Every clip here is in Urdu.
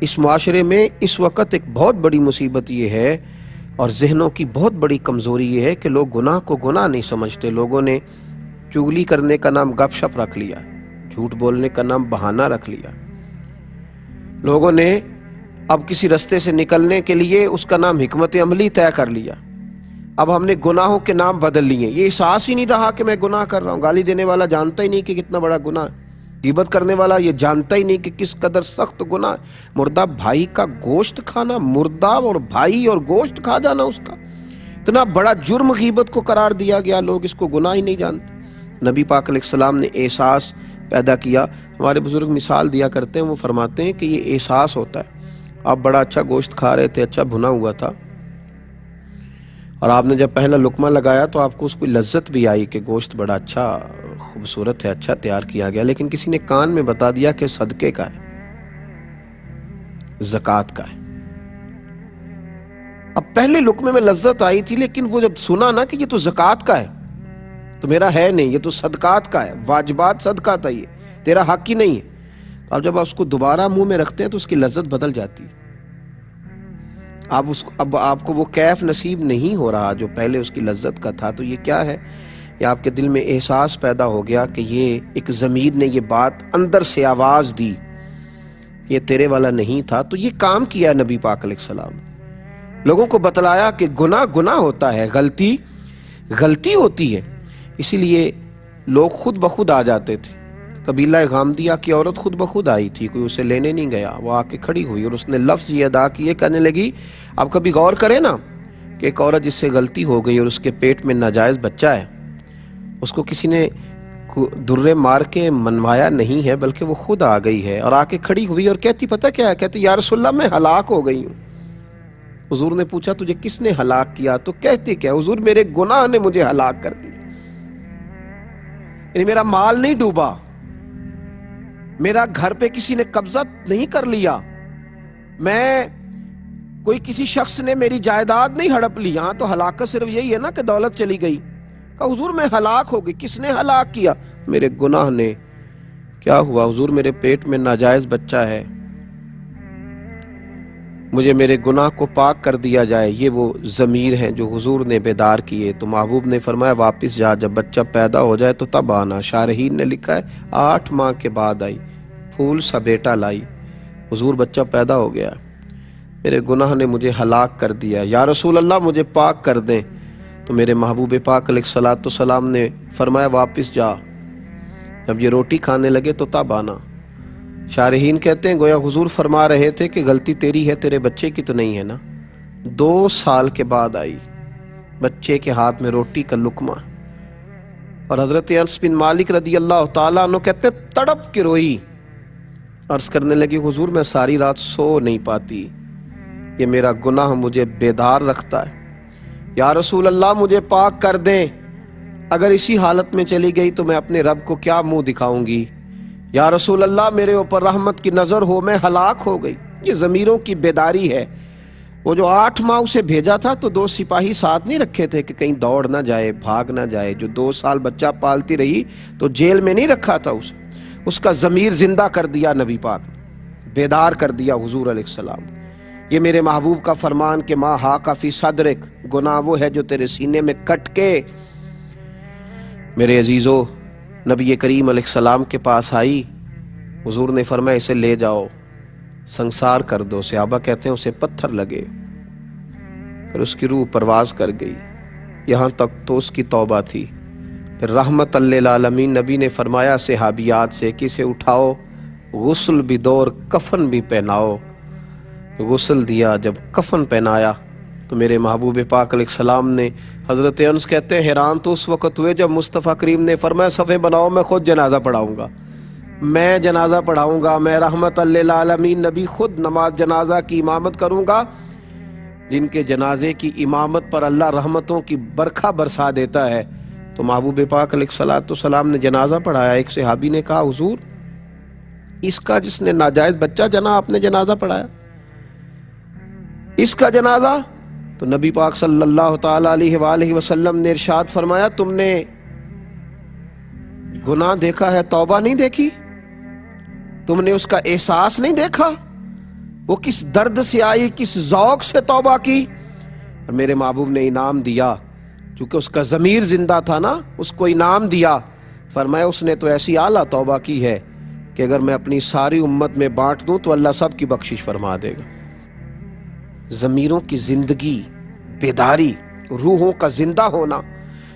اس معاشرے میں اس وقت ایک بہت بڑی مصیبت یہ ہے اور ذہنوں کی بہت بڑی کمزوری یہ ہے کہ لوگ گناہ کو گناہ نہیں سمجھتے۔ لوگوں نے چغلی کرنے کا نام گپ شپ رکھ لیا، جھوٹ بولنے کا نام بہانہ رکھ لیا۔ لوگوں نے اب کسی رستے سے نکلنے کے لیے اس کا نام حکمت عملی طے کر لیا۔ اب ہم نے گناہوں کے نام بدل لیے، یہ احساس ہی نہیں رہا کہ میں گناہ کر رہا ہوں۔ گالی دینے والا جانتا ہی نہیں کہ کتنا بڑا گناہ ہے، غیبت کرنے والا یہ جانتا ہی نہیں کہ کس قدر سخت گناہ ہے۔ مردہ بھائی کا گوشت کھانا، مردہ اور بھائی اور گوشت کھا جانا، اس کا اتنا بڑا جرم غیبت کو قرار دیا گیا، لوگ اس کو گناہ ہی نہیں جانتے۔ نبی پاک علیہ السلام نے احساس پیدا کیا۔ ہمارے بزرگ مثال دیا کرتے ہیں، وہ فرماتے ہیں کہ یہ احساس ہوتا ہے، آپ بڑا اچھا گوشت کھا رہے تھے، اچھا بھنا ہوا تھا، اور آپ نے جب پہلا لقمہ لگایا تو آپ کو اس کو لذت بھی آئی کہ گوشت بڑا اچھا خوبصورت ہے، اچھا تیار کیا گیا، لیکن کسی نے کان میں بتا دیا کہ صدقے کا ہے، زکوٰۃ کا ہے۔ اب پہلے لقمے میں لذت آئی تھی، لیکن وہ جب سنا نا کہ یہ تو زکوٰۃ کا ہے تو میرا ہے نہیں، یہ تو صدقات کا ہے، واجبات صدقہ تھا، یہ تیرا حق ہی نہیں ہے، تو اب جب آپ اس کو دوبارہ منہ میں رکھتے ہیں تو اس کی لذت بدل جاتی ہے۔ اب آپ کو وہ کیف نصیب نہیں ہو رہا جو پہلے اس کی لذت کا تھا۔ تو یہ کیا ہے؟ یہ آپ کے دل میں احساس پیدا ہو گیا کہ یہ ایک ضمیر نے یہ بات اندر سے آواز دی، یہ تیرے والا نہیں تھا۔ تو یہ کام کیا نبی پاک علیہ السلام، لوگوں کو بتلایا کہ گناہ گناہ ہوتا ہے، غلطی غلطی ہوتی ہے۔ اسی لیے لوگ خود بخود آ جاتے تھے۔ قبیلہ غامدیہ کی عورت خود بخود آئی تھی، کوئی اسے لینے نہیں گیا، وہ آ کے کھڑی ہوئی اور اس نے لفظ یہ ادا کیے، کہنے لگی آپ کبھی غور کریں نا کہ ایک عورت جس سے غلطی ہو گئی اور اس کے پیٹ میں ناجائز بچہ ہے، اس کو کسی نے درے مار کے منوایا نہیں ہے، بلکہ وہ خود آ گئی ہے اور آ کے کھڑی ہوئی اور کہتی پتہ کیا ہے؟ کہتی یا رسول اللہ میں ہلاک ہو گئی ہوں۔ حضور نے پوچھا تجھے کس نے ہلاک کیا؟ تو کہتی کیا؟ حضور میرے گناہ نے مجھے ہلاک کر دی، یعنی میرا مال نہیں ڈوبا، میرا گھر پہ کسی نے قبضہ نہیں کر لیا، میں کوئی کسی شخص نے میری جائیداد نہیں ہڑپ لی۔ یہاں تو ہلاکت صرف یہی ہے نا کہ دولت چلی گئی۔ کہا حضور میں ہلاک ہو گئی۔ کس نے ہلاک کیا؟ میرے گناہ نے۔ کیا ہوا؟ حضور میرے پیٹ میں ناجائز بچہ ہے، مجھے میرے گناہ کو پاک کر دیا جائے۔ یہ وہ ضمیر ہیں جو حضور نے بیدار کیے۔ تو محبوب نے فرمایا واپس جا، جب بچہ پیدا ہو جائے تو تب آنا۔ شارحین نے لکھا ہے 8 ماہ کے بعد آئی، پھول سا بیٹا لائی۔ حضور بچہ پیدا ہو گیا، میرے گناہ نے مجھے ہلاک کر دیا، یا رسول اللہ مجھے پاک کر دیں۔ تو میرے محبوب پاک علیہ السلام نے فرمایا واپس جا، جب یہ روٹی کھانے لگے تو تب آنا۔ شارحین کہتے ہیں گویا حضور فرما رہے تھے کہ غلطی تیری ہے، تیرے بچے کی تو نہیں ہے نا۔ 2 سال کے بعد آئی، بچے کے ہاتھ میں روٹی کا لقمہ، اور حضرت انس بن مالک رضی اللہ تعالیٰ عنہ کہتے ہیں تڑپ کے روئی، عرض کرنے لگی حضور میں ساری رات سو نہیں پاتی، یہ میرا گناہ مجھے بیدار رکھتا ہے، یا رسول اللہ مجھے پاک کر دیں، اگر اسی حالت میں چلی گئی تو میں اپنے رب کو کیا منہ دکھاؤں گی، یا رسول اللہ میرے اوپر رحمت کی نظر ہو، میں ہلاک ہو گئی۔ یہ ضمیروں کی بیداری ہے۔ وہ جو 8 ماہ اسے بھیجا تھا تو 2 سپاہی ساتھ نہیں رکھے تھے کہ کہیں دوڑ نہ جائے، بھاگ نہ جائے۔ جو 2 سال بچہ پالتی رہی تو جیل میں نہیں رکھا تھا اسے، اس کا ضمیر زندہ کر دیا نبی پاک، بیدار کر دیا حضور علیہ السلام۔ یہ میرے محبوب کا فرمان کہ ما حاک فی صدرک، گناہ وہ ہے جو تیرے سینے میں کٹ کے۔ میرے عزیزو، نبی کریم علیہ السلام کے پاس آئی، حضور نے فرمایا اسے لے جاؤ، سنسار کر دو۔ صحابہ کہتے ہیں اسے پتھر لگے، پھر اس کی روح پرواز کر گئی، یہاں تک تو اس کی توبہ تھی۔ پھر رحمت للعالمین نبی نے فرمایا صحابیات سے کہ اسے اٹھاؤ، غسل بھی دو اور کفن بھی پہناؤ۔ غسل دیا، جب کفن پہنایا تو میرے محبوب پاک علیہ السلام نے، حضرت انس کہتے ہیں حیران تو اس وقت ہوئے جب مصطفیٰ کریم نے فرمایا صفیں بناؤ، میں خود جنازہ پڑھاؤں گا، میں جنازہ پڑھاؤں گا، میں رحمت للعالمین نبی خود نماز جنازہ کی امامت کروں گا۔ جن کے جنازے کی امامت پر اللہ رحمتوں کی برکھا برسا دیتا ہے، تو محبوب پاک علیہ السلام نے جنازہ پڑھایا۔ ایک صحابی نے کہا حضور اس کا جس نے ناجائز بچہ جنا آپ نے جنازہ پڑھایا، اس کا جنازہ؟ تو نبی پاک صلی اللہ تعالی علیہ وآلہ وسلم نے ارشاد فرمایا تم نے گناہ دیکھا ہے، توبہ نہیں دیکھی؟ تم نے اس کا احساس نہیں دیکھا؟ وہ کس درد سے آئی، کس ذوق سے توبہ کی، اور میرے محبوب نے انعام دیا، کیونکہ اس کا ضمیر زندہ تھا نا، اس کو انعام دیا، فرمایا اس نے تو ایسی اعلیٰ توبہ کی ہے کہ اگر میں اپنی ساری امت میں بانٹ دوں تو اللہ سب کی بخشش فرما دے گا۔ ضمیروں کی زندگی، بیداری، روحوں کا زندہ ہونا،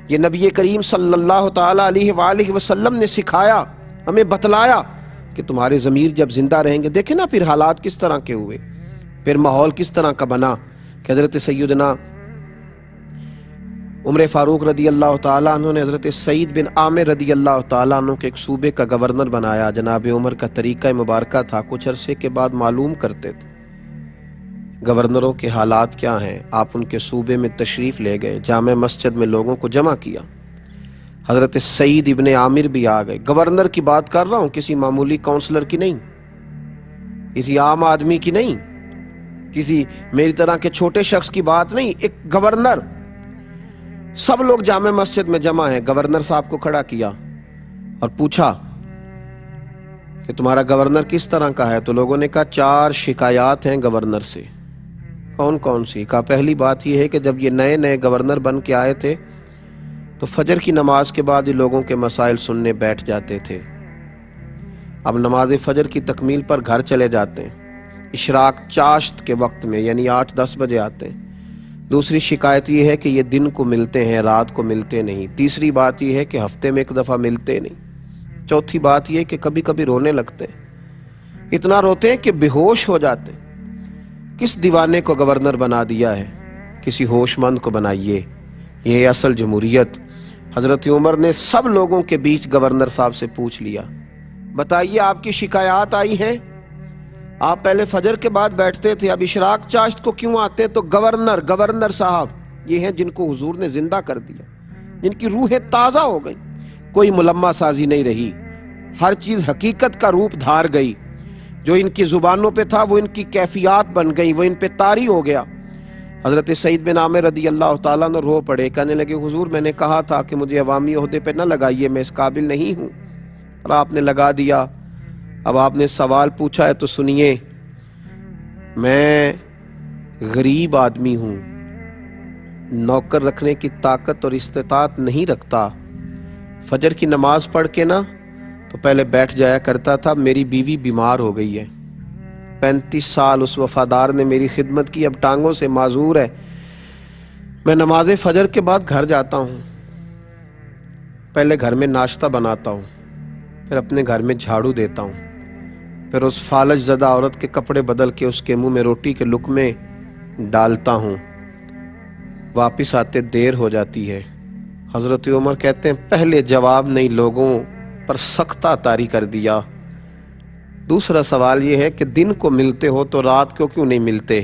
یہ نبی کریم صلی اللہ تعالی علیہ وآلہ وسلم نے سکھایا، ہمیں بتلایا کہ تمہارے ضمیر جب زندہ رہیں گے۔ دیکھیں نا پھر حالات کس طرح کے ہوئے، پھر ماحول کس طرح کا بنا کہ حضرت سیدنا عمر فاروق رضی اللہ تعالیٰ عنہ نے حضرت سعید بن عامر رضی اللہ تعالیٰ عنہ کے ایک صوبے کا گورنر بنایا۔ جناب عمر کا طریقہ مبارکہ تھا، کچھ عرصے کے بعد معلوم کرتے تھے گورنروں کے حالات کیا ہیں۔ آپ ان کے صوبے میں تشریف لے گئے، جامع مسجد میں لوگوں کو جمع کیا، حضرت سعید ابن عامر بھی آ گئے۔ گورنر کی بات کر رہا ہوں، کسی معمولی کونسلر کی نہیں، کسی عام آدمی کی نہیں، کسی میری طرح کے چھوٹے شخص کی بات نہیں، ایک گورنر۔ سب لوگ جامع مسجد میں جمع ہیں، گورنر صاحب کو کھڑا کیا اور پوچھا کہ تمہارا گورنر کس طرح کا ہے؟ تو لوگوں نے کہا 4 شکایات ہیں گورنر سے۔ کون کون سی؟ کہا پہلی بات یہ ہے کہ جب یہ نئے نئے گورنر بن کے آئے تھے تو فجر کی نماز کے بعد ہی لوگوں کے مسائل سننے بیٹھ جاتے تھے، اب نماز فجر کی تکمیل پر گھر چلے جاتے ہیں، اشراق چاشت کے وقت میں یعنی 8-10 بجے آتے ہیں۔ دوسری شکایت یہ ہے کہ یہ دن کو ملتے ہیں، رات کو ملتے نہیں۔ تیسری بات یہ ہے کہ ہفتے میں 1 دفعہ ملتے نہیں۔ چوتھی بات یہ ہے کہ کبھی کبھی رونے لگتے ہیں، اتنا روتے ہیں کہ بے ہوش ہو جاتے ہیں۔ کس دیوانے کو گورنر بنا دیا ہے؟ کسی ہوش مند کو بنائیے، یہ اصل جمہوریت۔ حضرت عمر نے سب لوگوں کے بیچ گورنر صاحب سے پوچھ لیا، بتائیے آپ کی شکایات آئی ہیں؟ آپ پہلے فجر کے بعد بیٹھتے تھے، اب اشراق چاشت کو کیوں آتے ہیں؟ تو گورنر صاحب یہ ہیں جن کو حضور نے زندہ کر دیا، جن کی روحیں تازہ ہو گئی، کوئی ملمہ سازی نہیں رہی، ہر چیز حقیقت کا روپ دھار گئی، جو ان کی زبانوں پہ تھا وہ ان کی کیفیات بن گئی، وہ ان پہ طاری ہو گیا۔ حضرت سعید بن عامر رضی اللہ تعالیٰ نے رو پڑے، کہنے لگے حضور میں نے کہا تھا کہ مجھے عوامی عہدے پہ نہ لگائیے، میں اس قابل نہیں ہوں، اور آپ نے لگا دیا۔ اب آپ نے سوال پوچھا ہے تو سنیے، میں غریب آدمی ہوں، نوکر رکھنے کی طاقت اور استطاعت نہیں رکھتا، فجر کی نماز پڑھ کے نا تو پہلے بیٹھ جایا کرتا تھا، میری بیوی بیمار ہو گئی ہے، 35 سال اس وفادار نے میری خدمت کی، اب ٹانگوں سے معذور ہے، میں نماز فجر کے بعد گھر جاتا ہوں، پہلے گھر میں ناشتہ بناتا ہوں، پھر اپنے گھر میں جھاڑو دیتا ہوں، پھر اس فالج زدہ عورت کے کپڑے بدل کے اس کے منہ میں روٹی کے لقمے ڈالتا ہوں، واپس آتے دیر ہو جاتی ہے۔ حضرت عمر کہتے ہیں پہلے جواب نہیں، لوگوں پر سختہ طاری کر دیا۔ دوسرا سوال یہ ہے کہ دن کو ملتے ہو تو رات کو کیوں نہیں ملتے؟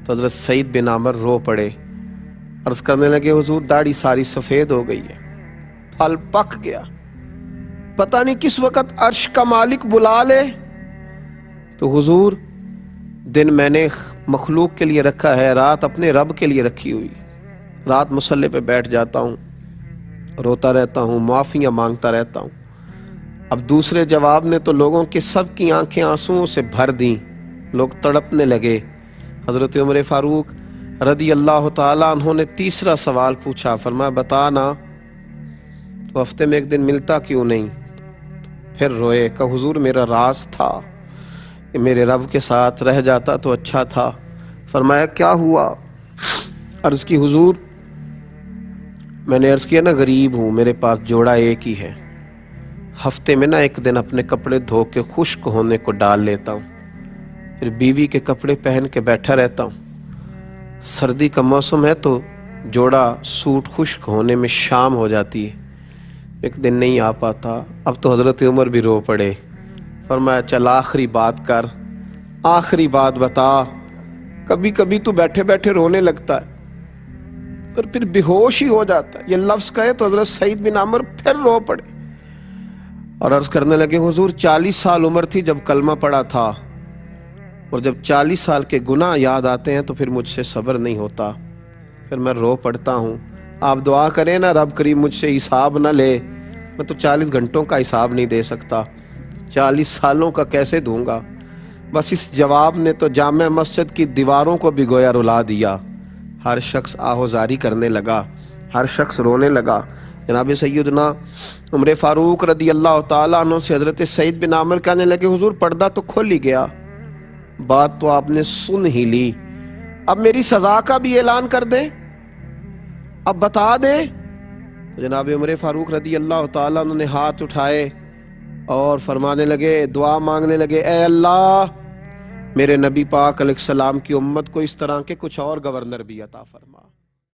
تو حضرت سعید بن عامر رو پڑے، عرض کرنے لگے حضور داڑھی ساری سفید ہو گئی ہے، پھل پک گیا، پتہ نہیں کس وقت عرش کا مالک بلا لے۔ تو حضور دن میں نے مخلوق کے لیے رکھا ہے، رات اپنے رب کے لیے رکھی ہوئی، رات مصلی پہ بیٹھ جاتا ہوں، روتا رہتا ہوں، معافیاں مانگتا رہتا ہوں۔ اب دوسرے جواب نے تو لوگوں کی سب کی آنکھیں آنسوؤں سے بھر دیں، لوگ تڑپنے لگے۔ حضرت عمر فاروق رضی اللہ تعالیٰ عنہ نے تیسرا سوال پوچھا، فرمایا بتا نا تو ہفتے میں 1 دن ملتا کیوں نہیں؟ پھر روئے، کہ حضور میرا راز تھا کہ میرے رب کے ساتھ رہ جاتا تو اچھا تھا۔ فرمایا کیا ہوا؟ عرض کی حضور میں نے عرض کیا نا غریب ہوں، میرے پاس جوڑا ایک ہی ہے، ہفتے میں نا 1 دن اپنے کپڑے دھو کے خشک ہونے کو ڈال لیتا ہوں، پھر بیوی کے کپڑے پہن کے بیٹھا رہتا ہوں، سردی کا موسم ہے تو جوڑا سوٹ خشک ہونے میں شام ہو جاتی ہے، 1 دن نہیں آ پاتا۔ اب تو حضرت عمر بھی رو پڑے، فرمایا چل آخری بات کر، آخری بات بتا، کبھی کبھی تو بیٹھے بیٹھے رونے لگتا ہے اور پھر بے ہوش ہی ہو جاتا ہے۔ یہ لفظ کہے تو حضرت سعید بن عامر پھر رو پڑے اور عرض کرنے لگے حضور 40 سال عمر تھی جب کلمہ پڑھا تھا، اور جب 40 سال کے گناہ یاد آتے ہیں تو پھر مجھ سے صبر نہیں ہوتا، پھر میں رو پڑتا ہوں۔ آپ دعا کریں نا رب کریم مجھ سے حساب نہ لے، میں تو 40 گھنٹوں کا حساب نہیں دے سکتا، 40 سالوں کا کیسے دوں گا؟ بس اس جواب نے تو جامع مسجد کی دیواروں کو بھی گویا رلا دیا۔ ہر شخص آہوزاری کرنے لگا، ہر شخص رونے لگا۔ جناب سیدنا عمر فاروق رضی اللہ تعالیٰ عنہ سے حضرت سعید بن عامر کہنے لگے حضور پردہ تو کھل ہی گیا، بات تو آپ نے سن ہی لی، اب میری سزا کا بھی اعلان کر دیں، اب بتا دیں۔ تو جناب عمر فاروق رضی اللہ تعالیٰ عنہ نے ہاتھ اٹھائے اور فرمانے لگے، دعا مانگنے لگے، اے اللہ میرے نبی پاک علیہ السلام کی امت کو اس طرح کے کچھ اور گورنر بھی عطا فرما۔